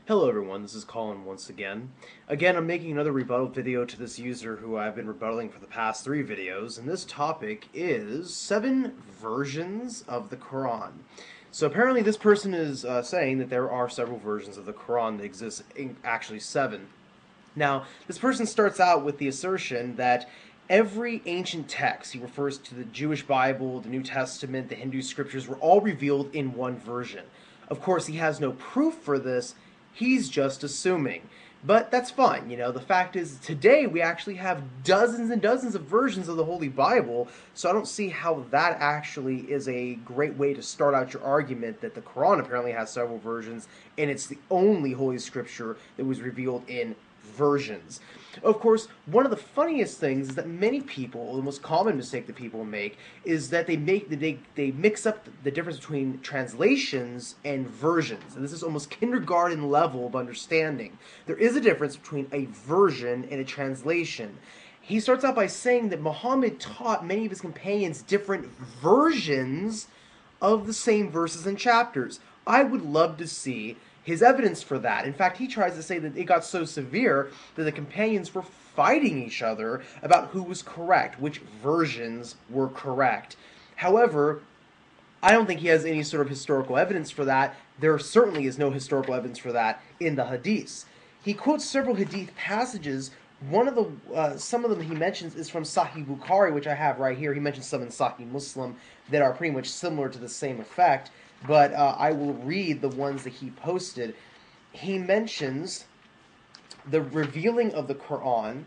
Hello everyone, this is Colin once again. Again, I'm making another rebuttal video to this user who I've been rebuttaling for the past 3 videos, and this topic is 7 versions of the Quran. So apparently this person is saying that there are several versions of the Quran that exist, actually 7. Now, this person starts out with the assertion that every ancient text, he refers to the Jewish Bible, the New Testament, the Hindu scriptures, were all revealed in one version. Of course, he has no proof for this. He's just assuming. But that's fine, the fact is, today we actually have dozens and dozens of versions of the Holy Bible, so I don't see how that actually is a great way to start out your argument that the Quran apparently has several versions, and it's the only Holy Scripture that was revealed in versions. Of course, one of the funniest things is that many people, the most common mistake that people make, is that they mix up the difference between translations and versions. And this is almost kindergarten level of understanding. There is a difference between a version and a translation. He starts out by saying that Muhammad taught many of his companions different versions of the same verses and chapters. I would love to see his evidence for that. In fact, he tries to say that it got so severe that the companions were fighting each other about who was correct, which versions were correct. However, I don't think he has any sort of historical evidence for that. There certainly is no historical evidence for that in the Hadiths. He quotes several Hadith passages. Some of them he mentions is from Sahih Bukhari, which I have right here. He mentions some in Sahih Muslim that are pretty much similar to the same effect. But I will read the ones that he posted. He mentions the revealing of the Quran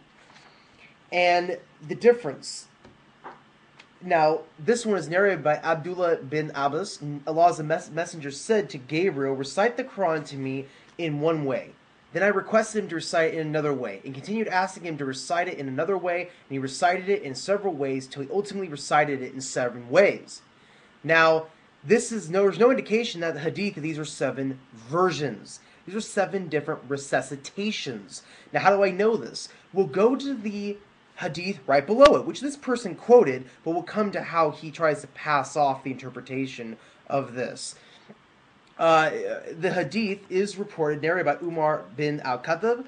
and the difference. Now, this one is narrated by Abdullah bin Abbas. Allah's messenger said to Gabriel, "Recite the Quran to me in one way." Then I requested him to recite it in another way, and continued asking him to recite it in another way, and he recited it in several ways till he ultimately recited it in 7 ways. Now, there's no indication that the Hadith of these are 7 versions. These are 7 different recitations. Now, how do I know this? We'll go to the Hadith right below it, which this person quoted, but we'll come to how he tries to pass off the interpretation of this. The Hadith is reported, narrated by Umar bin al-Khattab,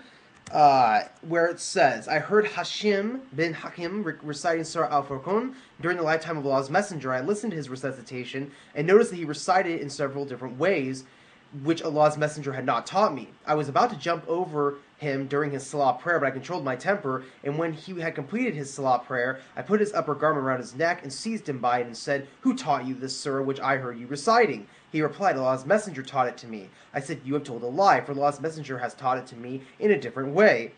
where it says, "I heard Hashim bin Hakim reciting Surah Al-Furqan during the lifetime of Allah's Messenger. I listened to his recitation and noticed that he recited it in several different ways, which Allah's Messenger had not taught me. I was about to jump over him during his salah prayer, but I controlled my temper, and when he had completed his salah prayer, I put his upper garment around his neck and seized him by it and said, 'Who taught you this surah which I heard you reciting?' He replied, 'Allah's Messenger taught it to me.' I said, 'You have told a lie, for Allah's Messenger has taught it to me in a different way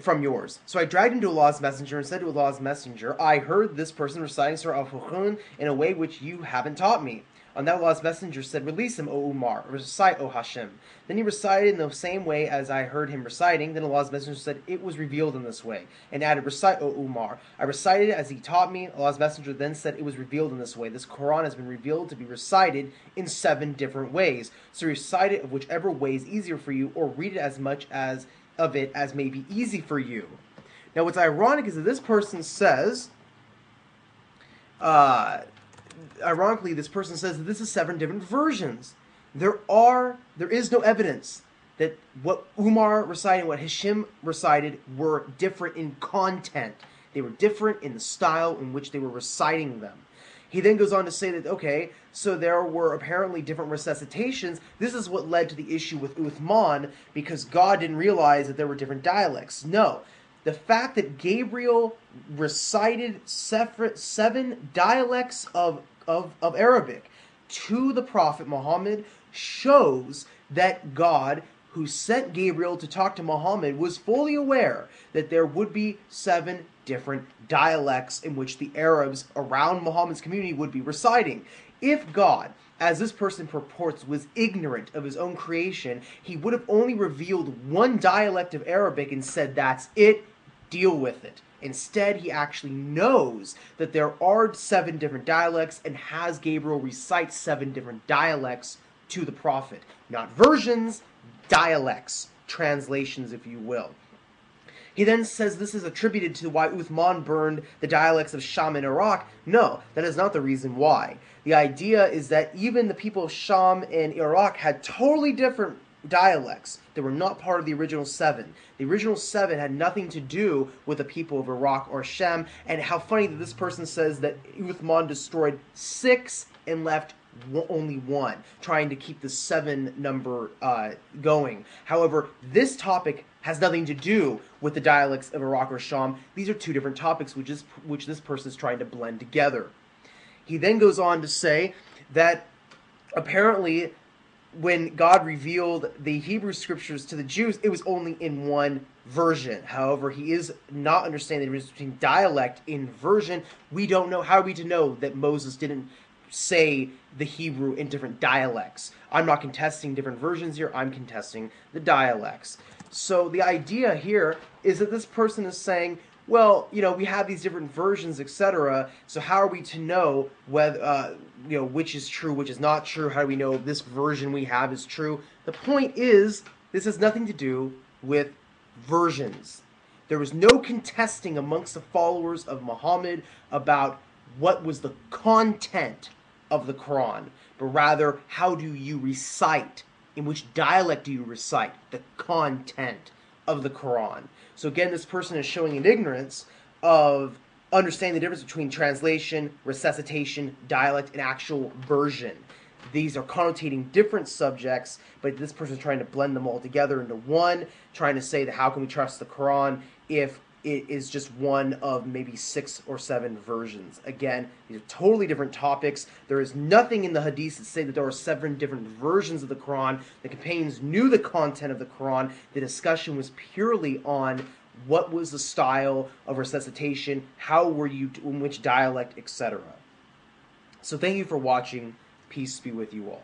from yours.' So I dragged him to Allah's Messenger and said to Allah's Messenger, 'I heard this person reciting Surah Al-Furqan in a way which you haven't taught me.' On that, Allah's Messenger said, 'Release him, O Umar. Recite, O Hashim.' Then he recited in the same way as I heard him reciting. Then Allah's Messenger said, 'It was revealed in this way,' and added, 'Recite, O Umar.' I recited it as he taught me. Allah's Messenger then said, 'It was revealed in this way.' This Quran has been revealed to be recited in 7 different ways. So recite it of whichever way is easier for you, or read it as much of it as may be easy for you." Now, what's ironic is that this person says, ironically, this person says that this is 7 different versions. There is no evidence that what Umar recited and what Hashim recited were different in content. They were different in the style in which they were reciting them. He then goes on to say that, okay, so there were apparently different recitations. This is what led to the issue with Uthman, because God didn't realize that there were different dialects. No. The fact that Gabriel recited 7 dialects of Arabic to the Prophet Muhammad shows that God, who sent Gabriel to talk to Muhammad, was fully aware that there would be 7 different dialects in which the Arabs around Muhammad's community would be reciting. If God, as this person purports, was ignorant of his own creation, he would have only revealed 1 dialect of Arabic and said, "That's it, deal with it." Instead, he actually knows that there are 7 different dialects and has Gabriel recite 7 different dialects to the Prophet. Not versions, dialects, translations, if you will. He then says this is attributed to why Uthman burned the dialects of Sham and Iraq. No, that is not the reason why. The idea is that even the people of Sham and Iraq had totally different dialects that were not part of the original 7. The original 7 had nothing to do with the people of Iraq or Shem, and how funny that this person says that Uthman destroyed 6 and left only 1, trying to keep the 7 number going. However, this topic has nothing to do with the dialects of Iraq or Sham. These are two different topics which this person is trying to blend together. He then goes on to say that apparently when God revealed the Hebrew scriptures to the Jews, it was only in one version. However, he is not understanding the difference between dialect and version. We don't know. How are we to know that Moses didn't say the Hebrew in different dialects? I'm not contesting different versions here. I'm contesting the dialects. So the idea here is that this person is saying, well, we have these different versions, etc. So how are we to know whether, which is true, which is not true? How do we know this version we have is true? The point is, this has nothing to do with versions. There was no contesting amongst the followers of Muhammad about what was the content of the Quran, but rather, how do you recite? In which dialect do you recite the content of the Quran? So again, this person is showing an ignorance of understanding the difference between translation, resuscitation, dialect, and actual version. These are connotating different subjects, but this person is trying to blend them all together into one, trying to say that how can we trust the Quran if it is just one of maybe 6 or 7 versions. Again, these are totally different topics. There is nothing in the Hadith that say that there are 7 different versions of the Quran. The companions knew the content of the Quran. The discussion was purely on what was the style of resuscitation, how were you, in which dialect, etc. So thank you for watching. Peace be with you all.